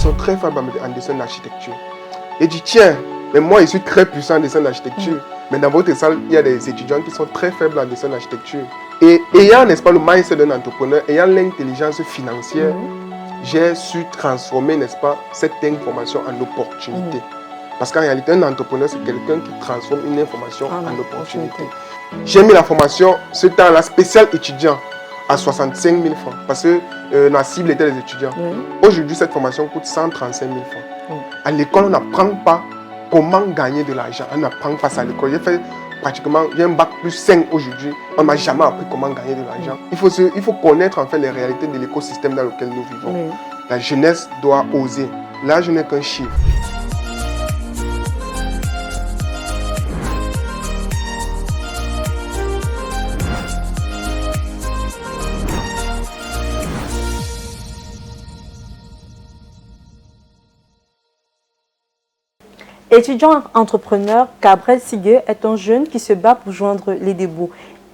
sont très faibles en dessin d'architecture. Et dit, tiens, mais moi, je suis très puissant en dessin d'architecture. Mais dans votre salle, il y a des étudiants qui sont très faibles en dessin d'architecture. Et ayant, n'est-ce pas, le mindset d'un entrepreneur, ayant l'intelligence financière, j'ai su transformer, n'est-ce pas, cette information en opportunité. Parce qu'en réalité, un entrepreneur, c'est quelqu'un qui transforme une information en opportunité. J'ai mis la formation, ce temps-là, spécial étudiant, à 65 000 francs. Parce que la cible était les étudiants. Aujourd'hui, cette formation coûte 135 000 francs. À l'école, on n'apprend pas comment gagner de l'argent. On n'apprend pas ça à l'école. J'ai fait pratiquement, j'ai un bac plus 5 aujourd'hui. On ne m'a jamais appris comment gagner de l'argent. Il faut connaître en fait les réalités de l'écosystème dans lequel nous vivons. La jeunesse doit oser. Là, je n'ai qu'un chiffre. Étudiant entrepreneur, Gabriel Sigué est un jeune qui se bat pour joindre les deux bouts.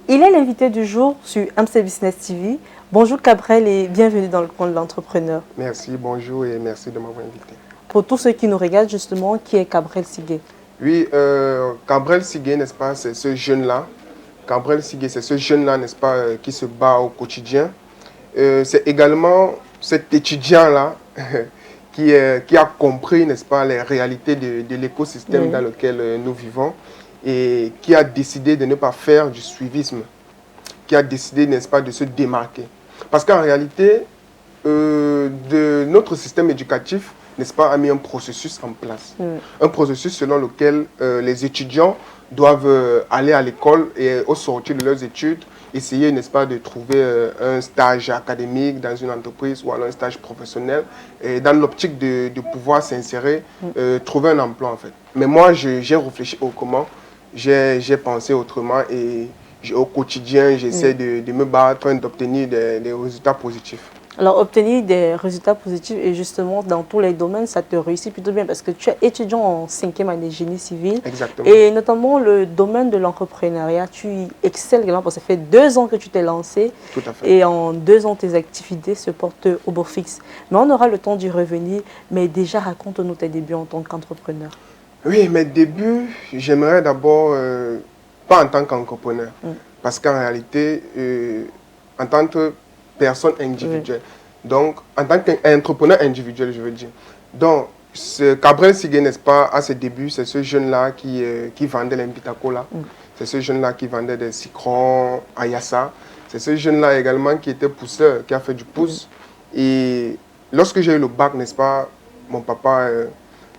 Il est l'invité du jour sur MC Business TV. Bonjour Gabriel et bienvenue dans le coin de l'entrepreneur. Merci, bonjour et merci de m'avoir invité. Pour tous ceux qui nous regardent justement, qui est Gabriel Sigué? Oui, Gabriel Sigué, n'est-ce pas, c'est ce jeune-là. Gabriel Sigué, c'est ce jeune-là, n'est-ce pas, qui se bat au quotidien. C'est également cet étudiant-là qui a compris, n'est-ce pas, les réalités de l'écosystème dans lequel nous vivons et qui a décidé de ne pas faire du suivisme, qui a décidé, n'est-ce pas, de se démarquer. Parce qu'en réalité, notre système éducatif, n'est-ce pas, a mis un processus en place. Un processus selon lequel les étudiants doivent aller à l'école et au sortir de leurs études, essayer, n'est-ce pas, de trouver un stage académique dans une entreprise ou alors un stage professionnel et dans l'optique de pouvoir s'insérer, trouver un emploi en fait. Mais moi, j'ai réfléchi au comment, j'ai pensé autrement et au quotidien, j'essaie de me battre, d'obtenir des résultats positifs. Alors, obtenir des résultats positifs et justement dans tous les domaines, ça te réussit plutôt bien parce que tu es étudiant en 5e année génie civil. Exactement. Et notamment le domaine de l'entrepreneuriat, tu y excelles également parce que ça fait 2 ans que tu t'es lancé. Tout à fait. Et en 2 ans, tes activités se portent au beau fixe. Mais on aura le temps d'y revenir. Mais déjà, raconte-nous tes débuts en tant qu'entrepreneur. Oui, mes débuts, j'aimerais d'abord, pas en tant qu'entrepreneur, parce qu'en réalité, en tant que personne individuelle. Donc, en tant qu'entrepreneur individuel, je veux dire. Donc, Gabriel Sigué, n'est-ce pas, à ses débuts, c'est ce jeune-là qui vendait l'Imbitacola. C'est ce jeune-là qui vendait des citrons à Yassa. C'est ce jeune-là également qui était pousseur, qui a fait du pouce. Et lorsque j'ai eu le bac, n'est-ce pas, mon papa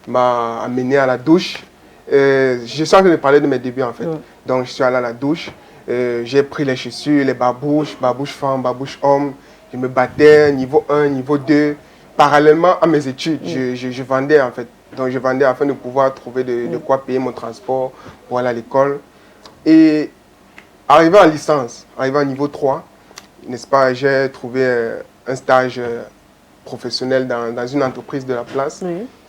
m'a amené à la douche. Je suis en train de parler de mes débuts, en fait. Donc, je suis allé à la douche. J'ai pris les chaussures, les babouches femme, babouche homme. Je me battais niveau 1, niveau 2. Parallèlement à mes études, je vendais en fait. Donc je vendais afin de pouvoir trouver de quoi payer mon transport pour aller à l'école. Et arrivé en licence, arrivé à niveau 3, n'est-ce pas, j'ai trouvé un stage professionnel dans une entreprise de la place.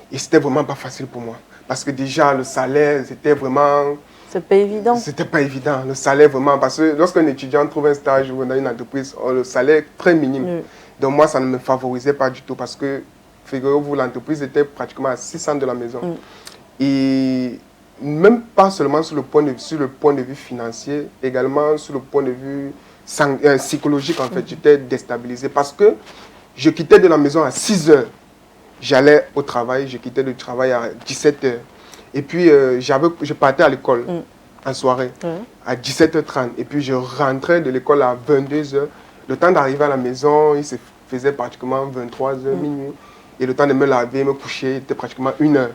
Et c'était vraiment pas facile pour moi. Parce que déjà, le salaire, c'était vraiment... C'est pas évident. C'était pas évident, le salaire vraiment, parce que lorsqu'un étudiant trouve un stage dans une entreprise, le salaire est très minime. Donc moi, ça ne me favorisait pas du tout parce que, figurez-vous, l'entreprise était pratiquement à 600 de la maison. Et même pas seulement sur le point de vue financier, également sur le point de vue psychologique, en fait, j'étais déstabilisé parce que je quittais de la maison à 6 heures. J'allais au travail, je quittais le travail à 17 heures. Et puis, je partais à l'école en soirée à 17h30. Et puis, je rentrais de l'école à 22h. Le temps d'arriver à la maison, il se faisait pratiquement 23h, minuit. Et le temps de me laver, me coucher, c'était pratiquement 1h.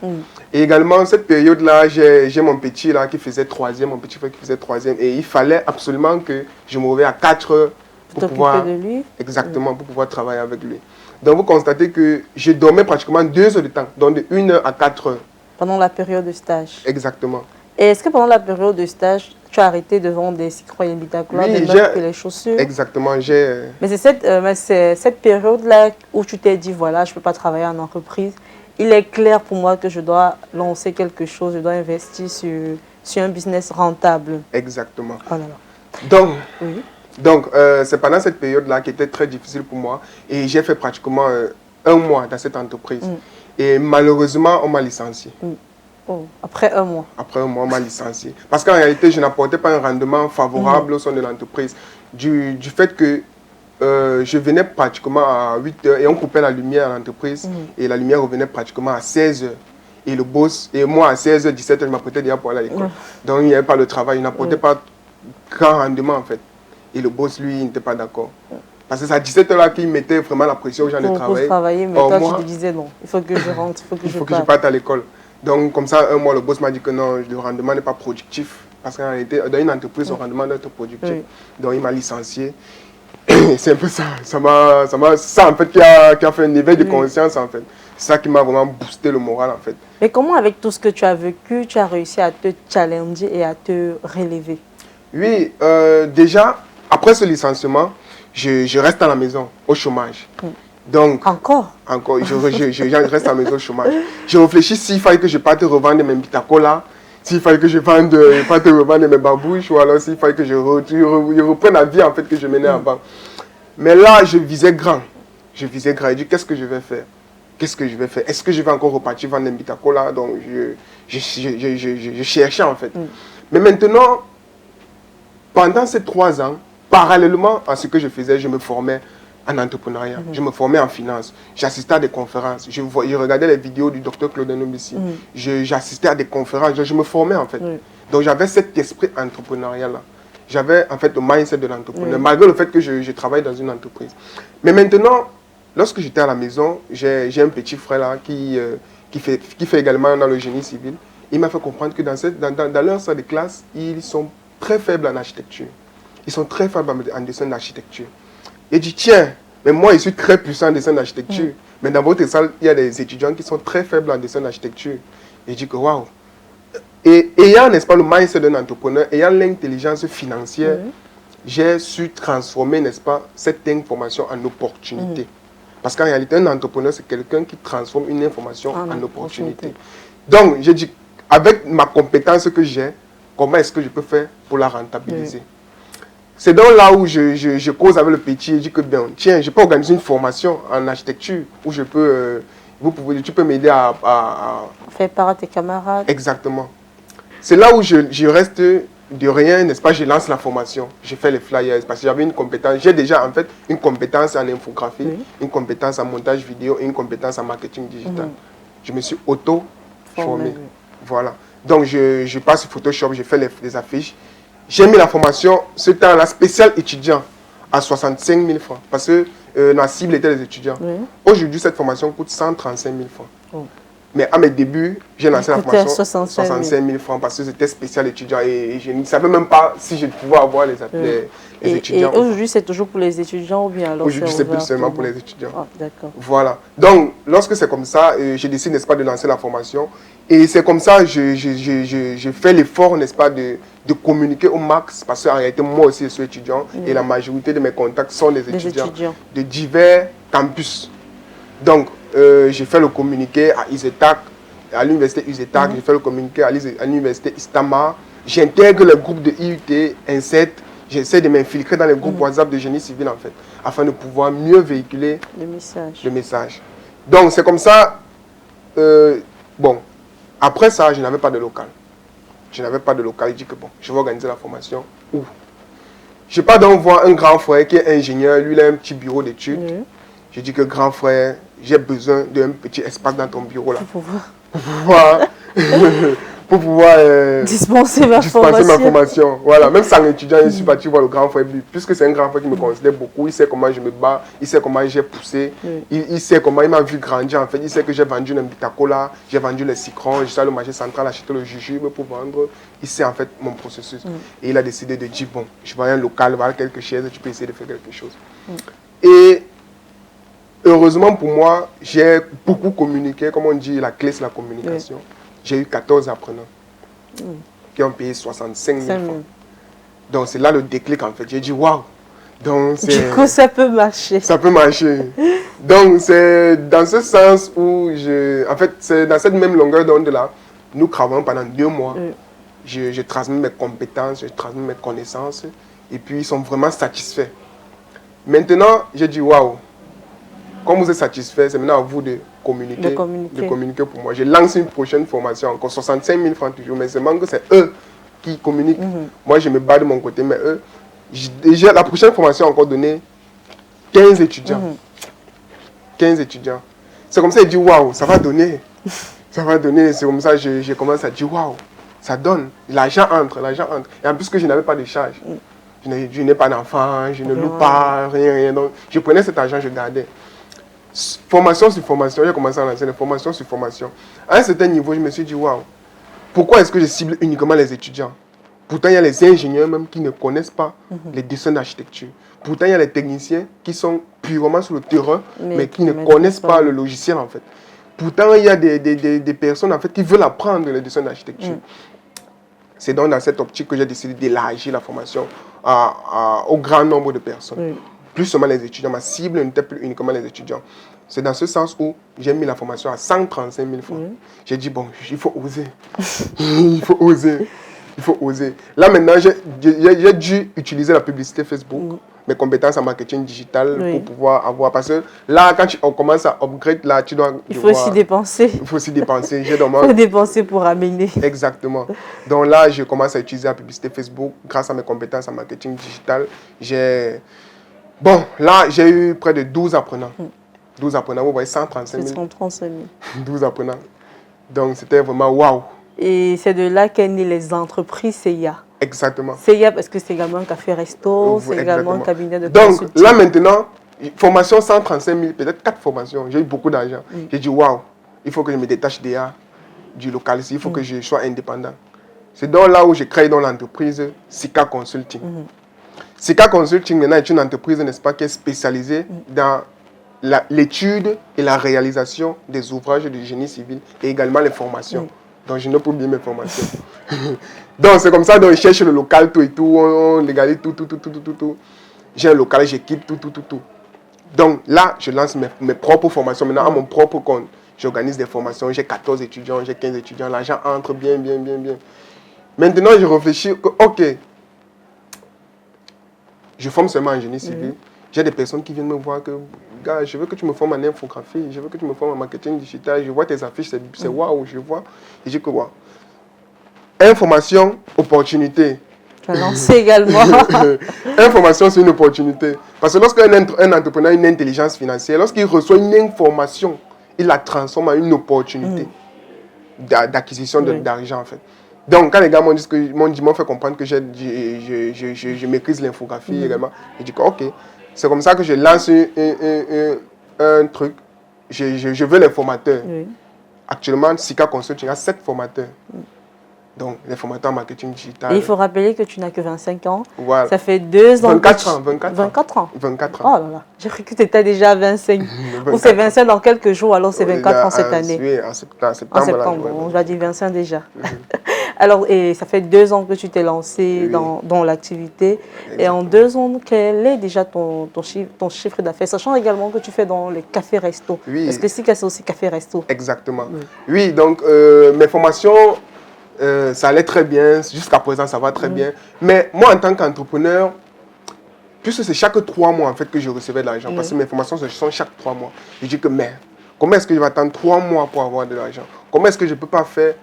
Et également, cette période-là, j'ai mon petit là, qui faisait 3e, mon petit frère qui faisait 3e. Et il fallait absolument que je me réveille à 4h pour pouvoir... de lui. Exactement, pour pouvoir travailler avec lui. Donc, vous constatez que je dormais pratiquement 2 heures de temps, donc de 1h à 4h. Pendant la période de stage. Exactement. Et est-ce que pendant la période de stage, tu as arrêté de vendre des citrons et Imbitacola, oui, des les chaussures? Exactement, j'ai... Mais c'est cette période-là où tu t'es dit, voilà, je ne peux pas travailler en entreprise. Il est clair pour moi que je dois lancer quelque chose, je dois investir sur un business rentable. Exactement. Oh là là. Donc, c'est pendant cette période-là qui était très difficile pour moi. Et j'ai fait pratiquement un mois dans cette entreprise. Et malheureusement, on m'a licencié. Oh, après un mois. Après un mois, on m'a licencié. Parce qu'en réalité, je n'apportais pas un rendement favorable au sein de l'entreprise. Du fait que je venais pratiquement à 8 heures et on coupait la lumière à l'entreprise. Et la lumière revenait pratiquement à 16 heures. Et le boss, et moi à 16h, 17h, je m'apprêtais déjà pour aller à l'école. Donc il n'y avait pas le travail, il n'apportait pas grand rendement en fait. Et le boss, lui, il n'était pas d'accord. Parce que c'est à 17h là qu'il mettait vraiment la pression aux gens de travailler. Pour travailler, mais toi tu te disais non, il faut que je rentre, il faut que je parte à l'école. Donc comme ça, un mois, le boss m'a dit que non, le rendement n'est pas productif. Parce qu'en réalité, dans une entreprise, le rendement doit être productif. Donc il m'a licencié. C'est un peu ça. Ça en fait qui a fait un éveil de conscience en fait. C'est ça qui m'a vraiment boosté le moral en fait. Mais comment avec tout ce que tu as vécu, tu as réussi à te challenger et à te relever? Oui, déjà, après ce licenciement, je reste à la maison, au chômage. Donc, Encore, je reste à la maison au chômage. Je réfléchis s'il fallait que je parte revendre mes bitacolas, s'il fallait que je parte revendre mes babouches, ou alors s'il fallait que je reprenne la vie en fait que je menais avant. Mais là, je visais grand. Je visais grand. Je dis, qu'est-ce que je vais faire? Qu'est-ce que je vais faire? Est-ce que je vais encore repartir vendre des bitacolas? Donc, je cherchais en fait. Mais maintenant, pendant ces 3 ans, parallèlement à ce que je faisais, je me formais en entrepreneuriat, je me formais en finance, j'assistais à des conférences, je regardais les vidéos du docteur Claude Nobissi, j'assistais à des conférences, je me formais en fait. Donc j'avais cet esprit entrepreneurial-là. J'avais en fait le mindset de l'entrepreneur, malgré le fait que je travaille dans une entreprise. Mais maintenant, lorsque j'étais à la maison, j'ai un petit frère là qui fait également dans le génie civil. Il m'a fait comprendre que dans leur salle de classe, ils sont très faibles en architecture. Ils sont très faibles en dessin d'architecture. Il dit, tiens, mais moi, je suis très puissant en dessin d'architecture. Mais dans votre salle, il y a des étudiants qui sont très faibles en dessin d'architecture. Et je dis que, waouh. Et ayant, n'est-ce pas, le mindset d'un entrepreneur, ayant l'intelligence financière, j'ai su transformer, n'est-ce pas, cette information en opportunité. Parce qu'en réalité, un entrepreneur, c'est quelqu'un qui transforme une information en opportunité. Donc, j'ai dit, avec ma compétence que j'ai, comment est-ce que je peux faire pour la rentabiliser? C'est donc là où je cause avec le petit et je dis que, bien, tiens, je peux organiser une formation en architecture où je peux, tu peux m'aider à faire part à tes camarades. Exactement. C'est là où je reste de rien, n'est-ce pas, je lance la formation, je fais les flyers parce que j'avais une compétence, j'ai déjà en fait une compétence en infographie, une compétence en montage vidéo et une compétence en marketing digital. Je me suis auto-formé. Voilà. Donc je passe sur Photoshop, je fais les affiches. J'ai mis la formation, ce temps-là, spécial étudiant, à 65 000 francs. Parce que la cible était les étudiants. Aujourd'hui, cette formation coûte 135 000 francs. Mais à mes débuts, j'ai lancé la formation 65 000 francs parce que c'était spécial étudiant et je ne savais même pas si je pouvais avoir les étudiants. Et aujourd'hui, c'est toujours pour les étudiants ou bien alors aujourd'hui, c'est plus seulement pour les étudiants. Ah, d'accord. Voilà. Donc, lorsque c'est comme ça, je décide, n'est-ce pas, de lancer la formation. Et c'est comme ça, je fais l'effort, n'est-ce pas, de communiquer au max parce qu'en réalité, moi aussi, je suis étudiant et la majorité de mes contacts sont des étudiants de divers campus. Donc, j'ai fait le communiqué à ISETAC, à l'université ISETAC, j'ai fait le communiqué à l'université Istama. J'intègre le groupe de IUT, INSET, j'essaie de m'infiltrer dans les groupes WhatsApp de génie civil en fait, afin de pouvoir mieux véhiculer le message. Donc c'est comme ça, bon, après ça, je n'avais pas de local. Je n'avais pas de local, je dis que bon, je vais organiser la formation. Où? Je pars donc voir un grand frère qui est ingénieur, lui il a un petit bureau d'études. Je dis que grand frère, j'ai besoin d'un petit espace dans ton bureau là. Pour pouvoir dispenser ma formation. Voilà, même sans étudiant, je suis parti voir le grand frère. Puisque c'est un grand frère qui me considère beaucoup, il sait comment je me bats, il sait comment j'ai poussé, il sait comment il m'a vu grandir en fait. Il sait que j'ai vendu le bitacola, j'ai vendu les citrons, je suis allé au marché central acheter le jujube pour vendre. Il sait en fait mon processus. Et il a décidé de dire, bon, je vais à un local, voilà quelques chaises, tu peux essayer de faire quelque chose. Et heureusement pour moi, j'ai beaucoup communiqué, comme on dit, la clé c'est la communication. J'ai eu 14 apprenants qui ont payé 65 000 francs. Donc c'est là le déclic en fait. J'ai dit waouh. Du coup ça peut marcher. Ça peut marcher. Donc c'est dans ce sens où en fait c'est dans cette même longueur d'onde là, nous travaillons pendant 2 mois. Je transmets mes compétences, je transmets mes connaissances et puis ils sont vraiment satisfaits. Maintenant j'ai dit waouh. Comme vous êtes satisfait, c'est maintenant à vous de communiquer, pour moi. Je lance une prochaine formation, encore 65 000 francs toujours, mais seulement que c'est eux qui communiquent. Moi, je me bats de mon côté, mais eux, déjà la prochaine formation a encore donné 15 étudiants. 15 étudiants. C'est comme ça, je dis waouh, ça va donner. Ça va donner, c'est comme ça que je commence à dire waouh, ça donne. L'argent entre. Et en plus que je n'avais pas de charge. Je n'ai pas d'enfant, je ne loue pas, rien. Donc, je prenais cet argent, je gardais. Formation sur formation, j'ai commencé à lancer des formations sur formation. À un certain niveau, je me suis dit, waouh, pourquoi est-ce que je cible uniquement les étudiants? Pourtant, il y a les ingénieurs même qui ne connaissent pas les dessins d'architecture. Pourtant, il y a les techniciens qui sont purement sur le terrain, mais qui ne connaissent pas le logiciel en fait. Pourtant, il y a des personnes en fait qui veulent apprendre les dessins d'architecture. C'est donc dans cette optique que j'ai décidé d'élargir la formation au grand nombre de personnes. Plus seulement les étudiants. Ma cible n'était plus uniquement les étudiants. C'est dans ce sens où j'ai mis la formation à 135 000 francs. J'ai dit, bon, il faut oser. Il faut oser. Il faut oser. Là, maintenant, j'ai dû utiliser la publicité Facebook, mes compétences en marketing digital pour pouvoir avoir... Parce que là, quand on commence à upgrade, là, tu dois... Il faut aussi dépenser. Il faut aussi dépenser. Il faut dépenser pour amener. Exactement. Donc là, je commence à utiliser la publicité Facebook grâce à mes compétences en marketing digital. Bon, là, j'ai eu près de 12 apprenants. 12 apprenants, vous voyez, 135 000. 135 000. 12 apprenants. Donc, c'était vraiment waouh. Et c'est de là qu'est née les entreprises CIA. Exactement. CIA, parce que c'est également un café-resto, c'est également un cabinet de consulting. Donc, là, maintenant, formation 135 000, peut-être 4 formations. J'ai eu beaucoup d'argent. J'ai dit, waouh, il faut que je me détache du local ici, il faut que je sois indépendant. C'est donc là où j'ai créé l'entreprise Sika Consulting. Sika Consulting, maintenant, est une entreprise, n'est-ce pas, qui est spécialisée dans l'étude et la réalisation des ouvrages de génie civil et également les formations. Donc, je n'ai pas oublié mes formations. Donc, c'est comme ça, donc, je cherche le local, tout et tout, on légalise tout. J'ai un local, j'équipe tout. Donc, là, je lance mes propres formations. Maintenant, à mon propre compte, j'organise des formations. J'ai 14 étudiants, j'ai 15 étudiants. L'argent entre bien. Maintenant, je réfléchis que, ok, je forme seulement en génie civil. J'ai des personnes qui viennent me voir que, gars, je veux que tu me formes en infographie, je veux que tu me formes en marketing digital, je vois tes affiches, c'est waouh, je vois. Et je dis que waouh. Information, opportunité. Tu as lancé également. Information, c'est une opportunité. Parce que lorsqu'un entrepreneur a une intelligence financière, lorsqu'il reçoit une information, il la transforme en une opportunité d'acquisition d'argent en fait. Donc, quand les gars m'ont fait comprendre que je maîtrise l'infographie également, je dis que ok, c'est comme ça que je lance un truc. Je veux les formateurs. Actuellement, Sika Consulting a 7 formateurs. Donc, les formateurs en marketing digital. Et il faut rappeler que tu n'as que 25 ans. Voilà. Ça fait 2 ans. 24 ans. 24 ans. Oh là là, j'ai cru que tu étais déjà à 25. Ou c'est 25 dans quelques jours, alors c'est 24 ans cette année. Oui, en septembre. En septembre, on va dire 25 déjà. Alors, et ça fait 2 ans que tu t'es lancé dans l'activité. Et en 2 ans, quel est déjà ton chiffre d'affaires? Sachant également que tu fais dans les cafés-restos. Parce que Sika, c'est aussi café-resto. Exactement. Oui, donc mes formations, ça allait très bien. Jusqu'à présent, ça va très bien. Mais moi, en tant qu'entrepreneur, puisque c'est chaque 3 mois en fait que je recevais de l'argent, parce que mes formations sont chaque 3 mois. Je dis que, mais comment est-ce que je vais attendre 3 mois pour avoir de l'argent? Comment est-ce que je ne peux pas faire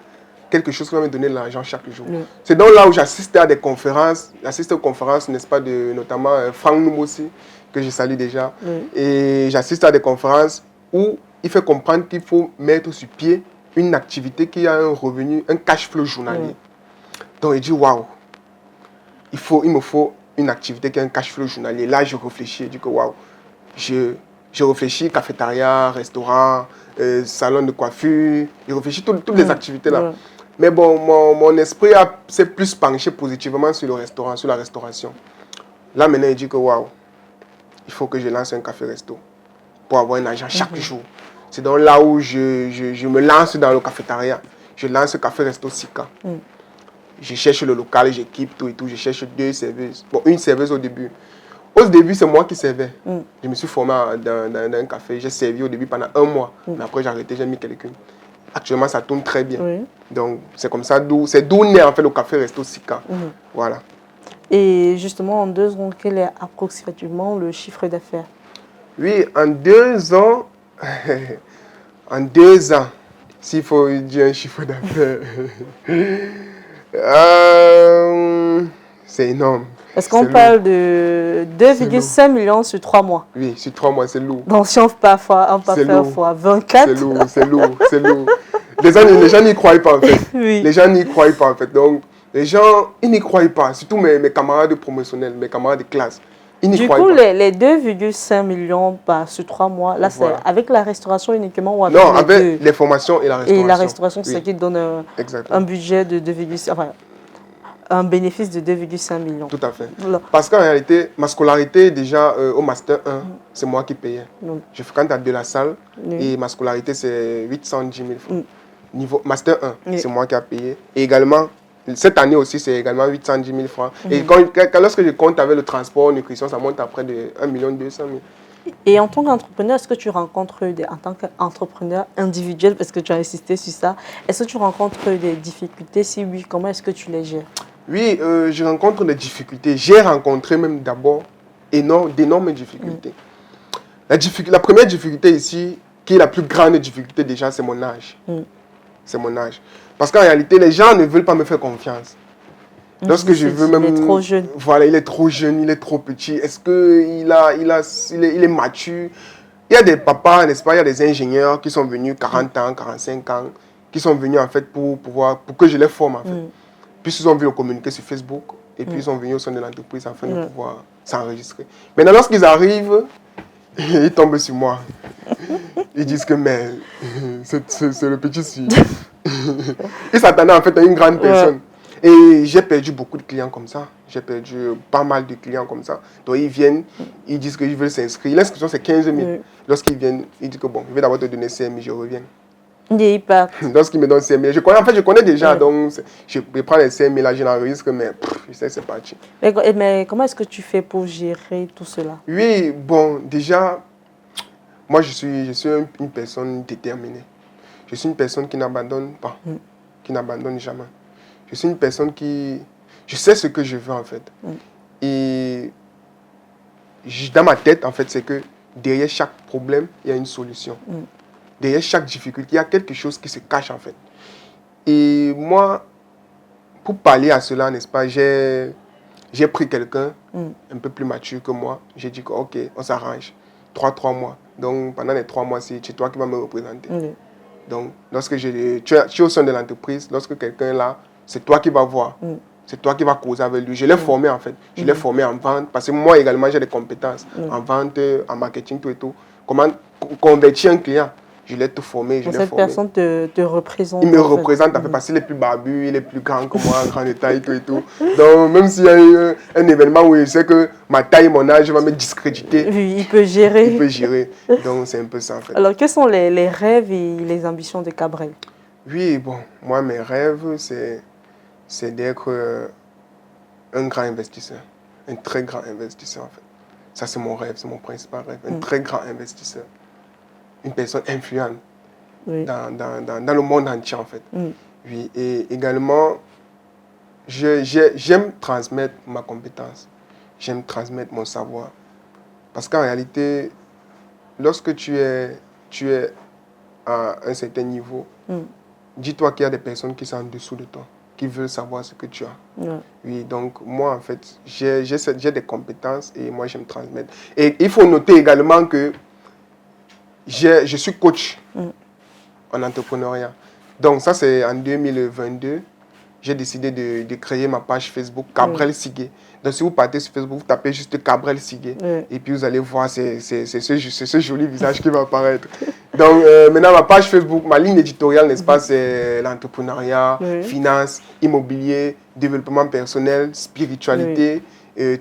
quelque chose qui va me donner de l'argent chaque jour? C'est donc là où j'assistais à des conférences. J'assiste aux conférences, n'est-ce pas, de notamment Franck Noumossi, que je salue déjà. Et j'assiste à des conférences où il fait comprendre qu'il faut mettre sur pied une activité qui a un revenu, un cash flow journalier. Donc il dit, waouh, il me faut une activité qui a un cash flow journalier. Là, je réfléchis, je dis que waouh, je réfléchis, cafétéria, restaurant, salon de coiffure, je réfléchis toutes les activités là. Mais bon, mon esprit s'est plus penché positivement sur le restaurant, sur la restauration. Là, maintenant, il dit que waouh, il faut que je lance un café-resto pour avoir un argent chaque jour. C'est donc là où je me lance dans le cafétéria. Je lance le café-resto Sika. Je cherche le local, j'équipe tout et tout. Je cherche 2 serveuses. Bon, une serveuse au début. Au début, c'est moi qui servais. Je me suis formé dans un café. J'ai servi au début pendant 1 mois. Mais après, j'ai arrêté, j'ai mis quelqu'un. Actuellement, ça tourne très bien. Donc, c'est comme ça, c'est d'où naît en fait le café-resto Sika. Voilà. Et justement, en 2 ans, quel est approximativement le chiffre d'affaires? Oui, en 2 ans, en 2 ans, s'il faut dire un chiffre d'affaires, c'est énorme. Parce qu'on C'est lourd. parle de C'est lourd. 2,5 millions sur 3 mois. Oui, sur 3 mois, c'est lourd. Donc si on peut faire C'est lourd. fois 24. C'est lourd, c'est lourd, c'est lourd. Les gens n'y croient pas en fait. Oui. Les gens n'y croient pas en fait. Donc, les gens, ils n'y croient pas. Surtout mes camarades promotionnels, mes camarades de classe. Ils n'y Du croient coup, pas. les 2,5 millions sur 3 mois, là, Voilà. c'est avec la restauration uniquement ou avec Non, les avec deux? les formations et la restauration. Et la restauration, c'est Oui, ça qui donne exactement. un budget de 2,5, enfin, un bénéfice de 2,5 millions. Tout à fait. Voilà. Parce qu'en réalité, ma scolarité, déjà au Master 1, c'est moi qui payais. Donc, Je fréquente à de la salle oui. et ma scolarité, c'est 810 000 francs. Mm. Niveau Master 1, Oui. c'est moi qui ai payé. Et également, cette année aussi, c'est également 810 000 francs. Et lorsque je compte avec le transport, nutrition, ça monte à près de 1 200 000. Et en tant qu'entrepreneur, est-ce que tu rencontres en tant qu'entrepreneur individuel, parce que tu as insisté sur ça, est-ce que tu rencontres des difficultés? Si oui, comment est-ce que tu les gères? Oui, je rencontre des difficultés. J'ai rencontré même d'abord d'énormes difficultés. La première difficulté ici, qui est la plus grande difficulté déjà, c'est mon âge. C'est mon âge. Parce qu'en réalité, les gens ne veulent pas me faire confiance. Lorsque je veux même... Il est trop jeune. Voilà, il est trop jeune, il est trop petit. Est-ce qu'il il est mature? Il y a des papas, n'est-ce pas, il y a des ingénieurs qui sont venus 40 ans, 45 ans, qui sont venus en fait pour que je les forme en fait. Puis ils ont vu le communiquer sur Facebook et puis ils sont venus au sein de l'entreprise afin de pouvoir s'enregistrer. Maintenant, lorsqu'ils arrivent, ils tombent sur moi. Ils disent que mais c'est le petit si. Ils s'attendaient en fait à une grande personne. Et j'ai perdu beaucoup de clients comme ça. J'ai perdu pas mal de clients comme ça. Donc ils viennent, ils disent qu'ils veulent s'inscrire. L'inscription c'est 15 000. Lorsqu'ils viennent, ils disent que bon, je vais d'abord te donner 5 000, je reviens. Lorsqu'ils me donnent 5 000, je connais déjà, donc je prends les 5 000 là, je l'enregistre, mais je sais c'est parti. Mais comment est-ce que tu fais pour gérer tout cela? Oui, bon, déjà, moi je suis une personne déterminée. Je suis une personne qui n'abandonne pas, qui n'abandonne jamais. Je suis une personne qui... Je sais ce que je veux en fait. Et dans ma tête, en fait, c'est que derrière chaque problème, il y a une solution. Derrière chaque difficulté, il y a quelque chose qui se cache en fait. Et moi, pour pallier à cela, n'est-ce pas, j'ai pris quelqu'un un peu plus mature que moi. J'ai dit que ok, on s'arrange. 3 mois. Donc pendant les 3 mois, c'est toi qui vas me représenter. Donc lorsque tu es au sein de l'entreprise, lorsque quelqu'un est là, c'est toi qui vas voir. C'est toi qui vas causer avec lui. Je l'ai formé en fait. Je l'ai formé en vente parce que moi également j'ai des compétences en vente, en marketing, tout et tout. Comment convertir un client. Je l'ai tout formé, je l'ai formé. Cette personne te représente. Il me représente en fait parce qu'il est plus barbu, il est plus grand que moi, grand de taille, tout et tout. Donc même s'il y a eu un événement où je sais que ma taille, mon âge va me discréditer. Oui, il peut gérer. Il peut gérer. Donc c'est un peu ça en fait. Alors quels sont les rêves et les ambitions de Cabrel? Oui, bon, moi mes rêves, c'est d'être un grand investisseur. Un très grand investisseur en fait. Ça c'est mon rêve, c'est mon principal rêve. Un très grand investisseur. Une personne influente dans le monde entier en fait. Oui, et également, j'aime transmettre ma compétence. J'aime transmettre mon savoir. Parce qu'en réalité, lorsque tu es à un certain niveau, dis-toi qu'il y a des personnes qui sont en dessous de toi, qui veulent savoir ce que tu as. Oui, donc moi en fait, j'ai des compétences et moi j'aime transmettre. Et il faut noter également que je suis coach en entrepreneuriat. Donc ça c'est en 2022. J'ai décidé de créer ma page Facebook Cabrel Sigué. Donc si vous partez sur Facebook, vous tapez juste Cabrel Sigué. Et puis vous allez voir, c'est ce joli visage qui va apparaître. Donc maintenant ma page Facebook, ma ligne éditoriale, n'est-ce pas, c'est l'entrepreneuriat, finance, immobilier, développement personnel, spiritualité.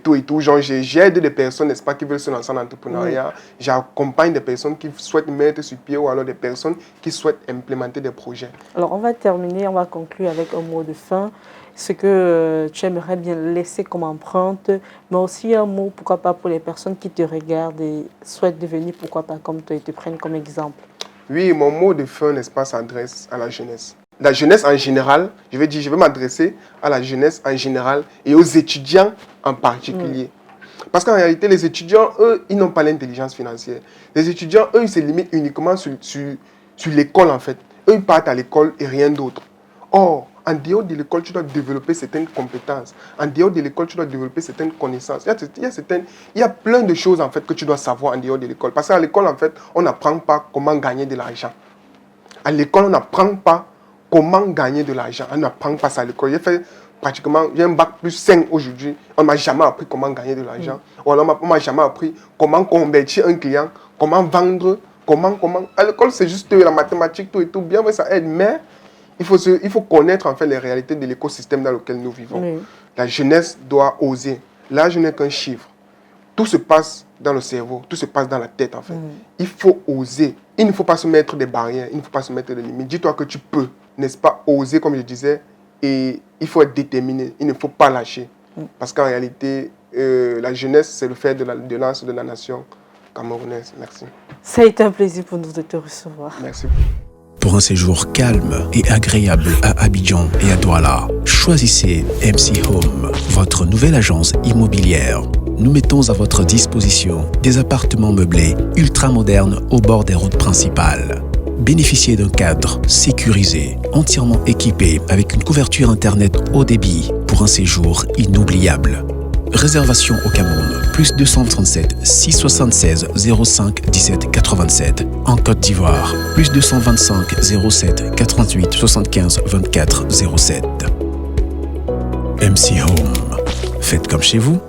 Tout et tout, genre j'aide des personnes, n'est-ce pas, qui veulent se lancer en entrepreneuriat. J'accompagne des personnes qui souhaitent mettre sur pied ou alors des personnes qui souhaitent implémenter des projets. Alors on va terminer, on va conclure avec un mot de fin. Ce que tu aimerais bien laisser comme empreinte, mais aussi un mot, pourquoi pas, pour les personnes qui te regardent et souhaitent devenir, pourquoi pas, comme toi et te prennent comme exemple. Oui, mon mot de fin, n'est-ce pas, s'adresse à la jeunesse. La jeunesse en général, je vais m'adresser à la jeunesse en général et aux étudiants en particulier. Parce qu'en réalité, les étudiants, eux, ils n'ont pas l'intelligence financière. Les étudiants, eux, ils se limitent uniquement sur l'école, en fait. Eux, ils partent à l'école et rien d'autre. Or, en dehors de l'école, tu dois développer certaines compétences. En dehors de l'école, tu dois développer certaines connaissances. Il y a plein de choses, en fait, que tu dois savoir en dehors de l'école. Parce qu'à l'école, en fait, on n'apprend pas comment gagner de l'argent. À l'école, on n'apprend pas comment gagner de l'argent. On n'apprend pas ça à l'école. J'ai un bac plus 5 aujourd'hui. On ne m'a jamais appris comment gagner de l'argent. Ou alors, on ne m'a jamais appris comment convertir un client, comment vendre, comment. À l'école, c'est juste la mathématique, tout et tout. Bien, ça aide. Mais il faut connaître en fait les réalités de l'écosystème dans lequel nous vivons. Oui. La jeunesse doit oser. L'âge n'est qu'un chiffre. Tout se passe dans le cerveau, tout se passe dans la tête en fait. Il faut oser. Il ne faut pas se mettre des barrières, il ne faut pas se mettre des limites. Dis-toi que tu peux, n'est-ce pas, oser comme je disais, et il faut être déterminé, il ne faut pas lâcher. Parce qu'en réalité, la jeunesse, c'est le fer de lance de la nation camerounaise. Merci. Ça a été un plaisir pour nous de te recevoir. Merci. Pour un séjour calme et agréable à Abidjan et à Douala, choisissez MC Home, votre nouvelle agence immobilière. Nous mettons à votre disposition des appartements meublés ultra-modernes au bord des routes principales. Bénéficiez d'un cadre sécurisé, entièrement équipé avec une couverture Internet haut débit pour un séjour inoubliable. Réservation au Cameroun, plus 237 676 05 17 87. En Côte d'Ivoire, plus 225 07 88 75 24 07. MC Home. Faites comme chez vous.